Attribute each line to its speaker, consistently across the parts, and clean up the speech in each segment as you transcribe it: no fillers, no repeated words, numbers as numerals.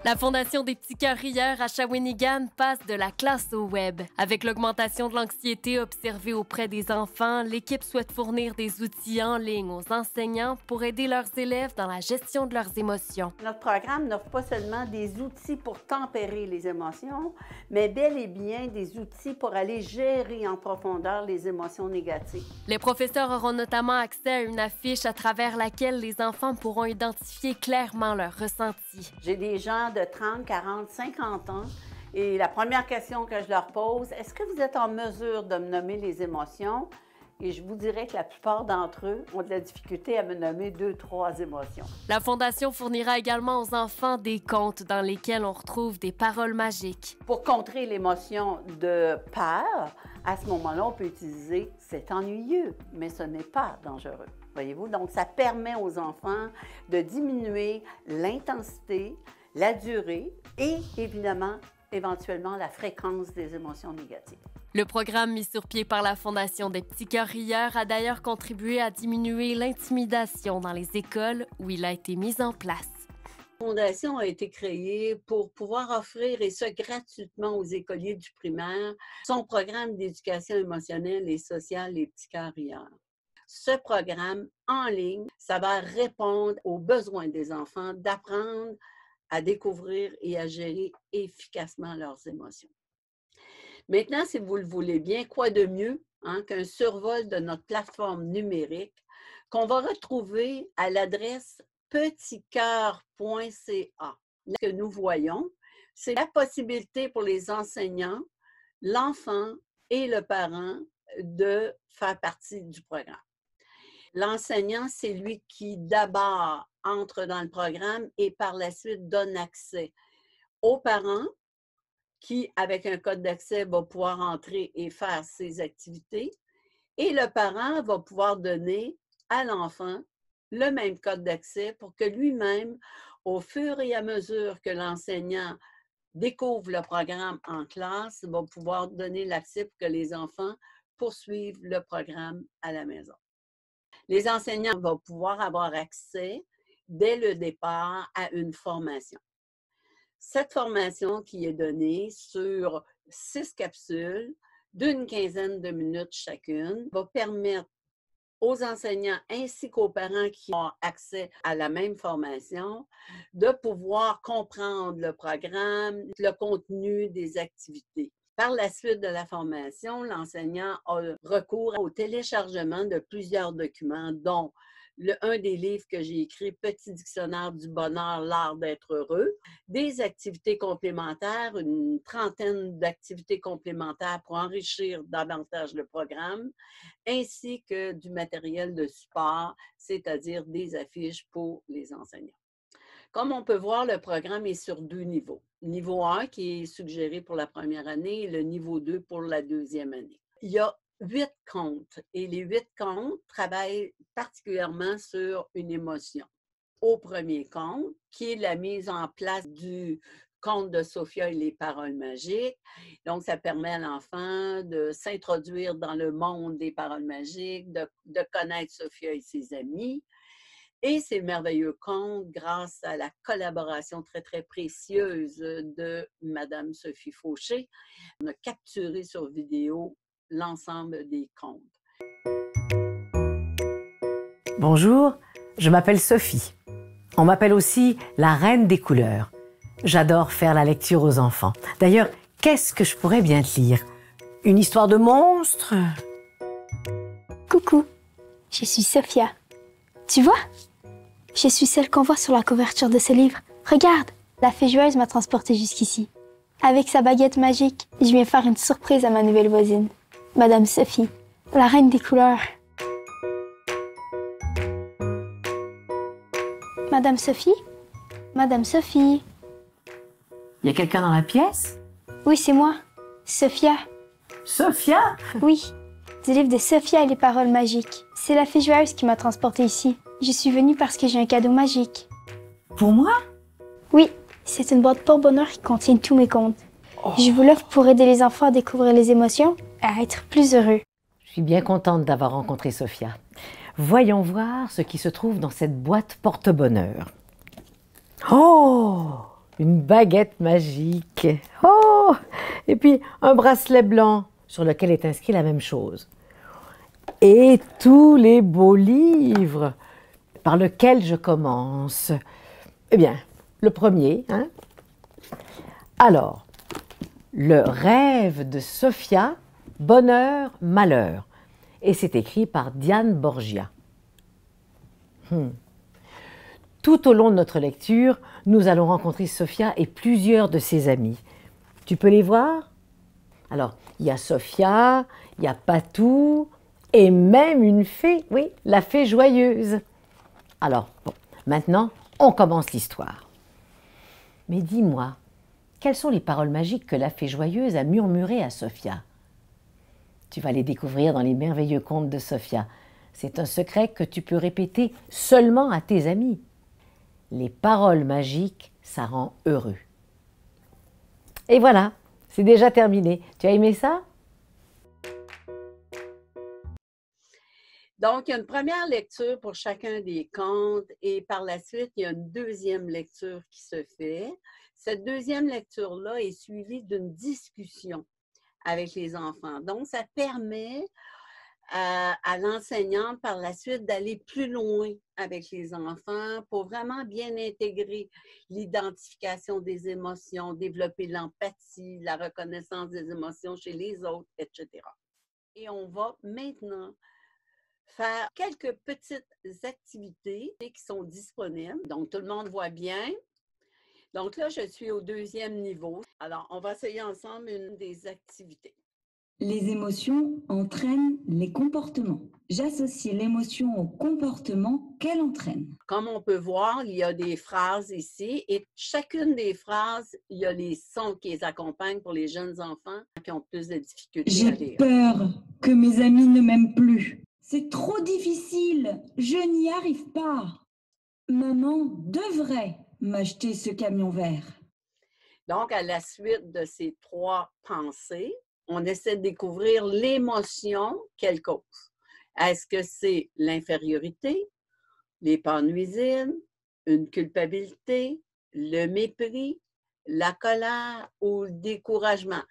Speaker 1: La Fondation des petits cœurs rieurs à Shawinigan passe de la classe au web. Avec l'augmentation de l'anxiété observée auprès des enfants, l'équipe souhaite fournir des outils en ligne aux enseignants pour aider leurs élèves dans la gestion de leurs émotions.
Speaker 2: Notre programme n'offre pas seulement des outils pour tempérer les émotions, mais bel et bien des outils pour aller gérer en profondeur les émotions négatives.
Speaker 1: Les professeurs auront notamment accès à une affiche à travers laquelle les enfants pourront identifier clairement leurs ressentis.
Speaker 2: J'ai des gens de 30, 40, 50 ans et la première question que je leur pose, est-ce que vous êtes en mesure de me nommer les émotions? Et je vous dirais que la plupart d'entre eux ont de la difficulté à me nommer 2, 3 émotions.
Speaker 1: La Fondation fournira également aux enfants des contes dans lesquels on retrouve des paroles magiques.
Speaker 2: Pour contrer l'émotion de peur, à ce moment-là, on peut utiliser « c'est ennuyeux », mais ce n'est pas dangereux. Voyez-vous? Donc, ça permet aux enfants de diminuer l'intensité, la durée et, évidemment, éventuellement, la fréquence des émotions négatives.
Speaker 1: Le programme mis sur pied par la Fondation des petits cœurs rieurs a d'ailleurs contribué à diminuer l'intimidation dans les écoles où il a été mis en place.
Speaker 2: La Fondation a été créée pour pouvoir offrir, et ce gratuitement aux écoliers du primaire, son programme d'éducation émotionnelle et sociale Les petits cœurs rieurs. Ce programme en ligne, ça va répondre aux besoins des enfants d'apprendre à découvrir et à gérer efficacement leurs émotions. Maintenant, si vous le voulez bien, quoi de mieux qu'un survol de notre plateforme numérique qu'on va retrouver à l'adresse petitcoeur.ca. Ce que nous voyons, c'est la possibilité pour les enseignants, l'enfant et le parent de faire partie du programme. L'enseignant, c'est lui qui d'abord entre dans le programme et par la suite donne accès aux parents qui, avec un code d'accès, va pouvoir entrer et faire ses activités. Et le parent va pouvoir donner à l'enfant le même code d'accès pour que lui-même, au fur et à mesure que l'enseignant découvre le programme en classe, va pouvoir donner l'accès pour que les enfants poursuivent le programme à la maison. Les enseignants vont pouvoir avoir accès dès le départ à une formation. Cette formation qui est donnée sur 6 capsules d'une quinzaine de minutes chacune va permettre aux enseignants ainsi qu'aux parents qui ont accès à la même formation de pouvoir comprendre le programme, le contenu des activités. Par la suite de la formation, l'enseignant a recours au téléchargement de plusieurs documents, dont un des livres que j'ai écrit, Petit dictionnaire du bonheur, l'art d'être heureux, des activités complémentaires, une trentaine d'activités complémentaires pour enrichir davantage le programme, ainsi que du matériel de support, c'est-à-dire des affiches pour les enseignants. Comme on peut voir, le programme est sur 2 niveaux. Niveau 1 qui est suggéré pour la première année et le niveau 2 pour la deuxième année. Il y a 8 contes et les 8 contes travaillent particulièrement sur une émotion. Au premier conte, qui est la mise en place du conte de Sophia et les paroles magiques. Donc, ça permet à l'enfant de s'introduire dans le monde des paroles magiques, de connaître Sophia et ses amis. Et ces merveilleux contes, grâce à la collaboration très, très précieuse de Mme Sophie Fauché, on a capturé sur vidéo l'ensemble des contes.
Speaker 3: Bonjour, je m'appelle Sophie. On m'appelle aussi la reine des couleurs. J'adore faire la lecture aux enfants. D'ailleurs, qu'est-ce que je pourrais bien te lire? Une histoire de monstre?
Speaker 4: Coucou, je suis Sophia. Tu vois? Je suis celle qu'on voit sur la couverture de ce livre. Regarde, la fée joueuse m'a transportée jusqu'ici. Avec sa baguette magique, je viens faire une surprise à ma nouvelle voisine, Madame Sophie, la reine des couleurs. Madame Sophie? Madame Sophie?
Speaker 3: Il y a quelqu'un dans la pièce?
Speaker 4: Oui, c'est moi, Sophia.
Speaker 3: Sophia?
Speaker 4: Oui, du livre de Sophia et les paroles magiques. C'est la fée joueuse qui m'a transportée ici. Je suis venue parce que j'ai un cadeau magique.
Speaker 3: Pour moi?
Speaker 4: Oui, c'est une boîte porte-bonheur qui contient tous mes contes. Je vous l'offre pour aider les enfants à découvrir les émotions et à être plus heureux.
Speaker 3: Je suis bien contente d'avoir rencontré Sophia. Voyons voir ce qui se trouve dans cette boîte porte-bonheur. Oh! une baguette magique. Oh! Et puis un bracelet blanc sur lequel est inscrit la même chose. Et tous les beaux livres par lesquels je commence. Eh bien, le premier, hein? Alors, Le rêve de Sophia, bonheur, malheur. Et c'est écrit par Diane Borgia. Tout au long de notre lecture, nous allons rencontrer Sophia et plusieurs de ses amis. Tu peux les voir? Alors, il y a Sophia, il y a Patou et même une fée, oui, la fée joyeuse. Alors, bon, maintenant, on commence l'histoire. Mais dis-moi, quelles sont les paroles magiques que la fée joyeuse a murmurées à Sophia? Tu vas les découvrir dans les merveilleux contes de Sophia. C'est un secret que tu peux répéter seulement à tes amis. Les paroles magiques, ça rend heureux. Et voilà, c'est déjà terminé. Tu as aimé ça?
Speaker 2: Donc, il y a une première lecture pour chacun des contes et par la suite, il y a une deuxième lecture qui se fait. Cette deuxième lecture-là est suivie d'une discussion avec les enfants. Donc, ça permet à l'enseignante par la suite d'aller plus loin avec les enfants pour vraiment bien intégrer l'identification des émotions, développer l'empathie, la reconnaissance des émotions chez les autres, etc. Et on va maintenant faire quelques petites activités qui sont disponibles. Donc, tout le monde voit bien. Donc là, je suis au deuxième niveau. Alors, on va essayer ensemble une des activités.
Speaker 5: Les émotions entraînent les comportements. J'associe l'émotion au comportement qu'elle entraîne.
Speaker 2: Comme on peut voir, il y a des phrases ici et chacune des phrases, il y a les sons qui les accompagnent pour les jeunes enfants qui ont plus de difficultés à
Speaker 5: J'ai
Speaker 2: lire.
Speaker 5: peur que mes amis ne m'aiment plus. C'est trop difficile, je n'y arrive pas. Maman devrait m'acheter ce camion vert.
Speaker 2: Donc, à la suite de ces trois pensées, on essaie de découvrir l'émotion qu'elle cause. Est-ce que c'est l'infériorité, les peurs nuisibles, une culpabilité, le mépris, la colère ou le découragement?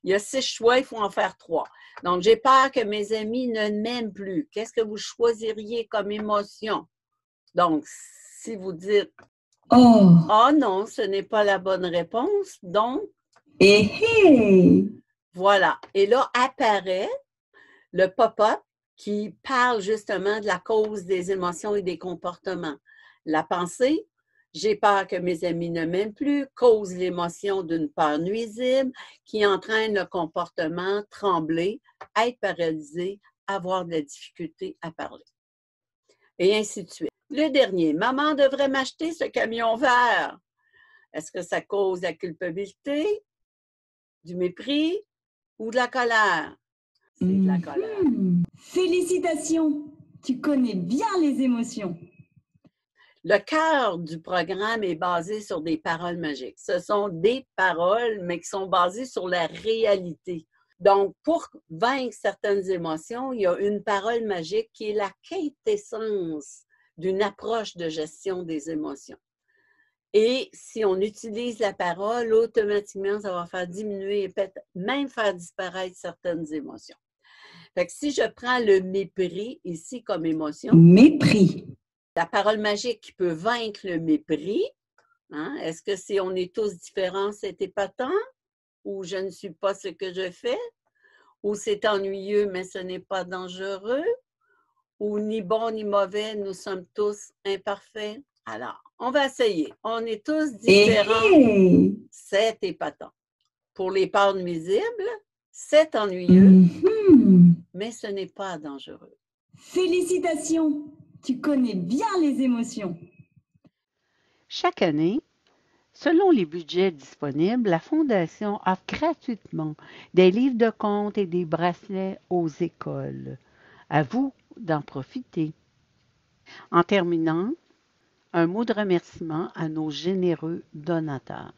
Speaker 2: Il y a 6 choix, il faut en faire 3. Donc, j'ai peur que mes amis ne m'aiment plus. Qu'est-ce que vous choisiriez comme émotion? Donc, si vous dites « Oh non, ce n'est pas la bonne réponse », donc, voilà. Et là, apparaît le pop-up qui parle justement de la cause des émotions et des comportements. La pensée, j'ai peur que mes amis ne m'aiment plus, cause l'émotion d'une peur nuisible qui entraîne le comportement, trembler, être paralysé, avoir de la difficulté à parler. Et ainsi de suite. Le dernier, maman devrait m'acheter ce camion vert. Est-ce que ça cause la culpabilité, du mépris ou de la colère? C'est de la colère.
Speaker 5: Félicitations, tu connais bien les émotions.
Speaker 2: Le cœur du programme est basé sur des paroles magiques. Ce sont des paroles, mais qui sont basées sur la réalité. Donc, pour vaincre certaines émotions, il y a une parole magique qui est la quintessence d'une approche de gestion des émotions. Et si on utilise la parole, automatiquement, ça va faire diminuer et peut-être même faire disparaître certaines émotions. Fait que si je prends le mépris ici comme émotion,
Speaker 5: Mépris.
Speaker 2: la parole magique qui peut vaincre le mépris, hein, est-ce que si on est tous différents, c'est épatant? Ou je ne suis pas ce que je fais? Ou c'est ennuyeux, mais ce n'est pas dangereux? Ou ni bon ni mauvais, nous sommes tous imparfaits? Alors, on va essayer. On est tous différents. C'est épatant. Pour les peurs nuisibles, c'est ennuyeux, mais ce n'est pas dangereux.
Speaker 5: Félicitations, tu connais bien les émotions.
Speaker 6: Chaque année, selon les budgets disponibles, la Fondation offre gratuitement des livres de contes et des bracelets aux écoles. À vous d'en profiter. En terminant, un mot de remerciement à nos généreux donateurs.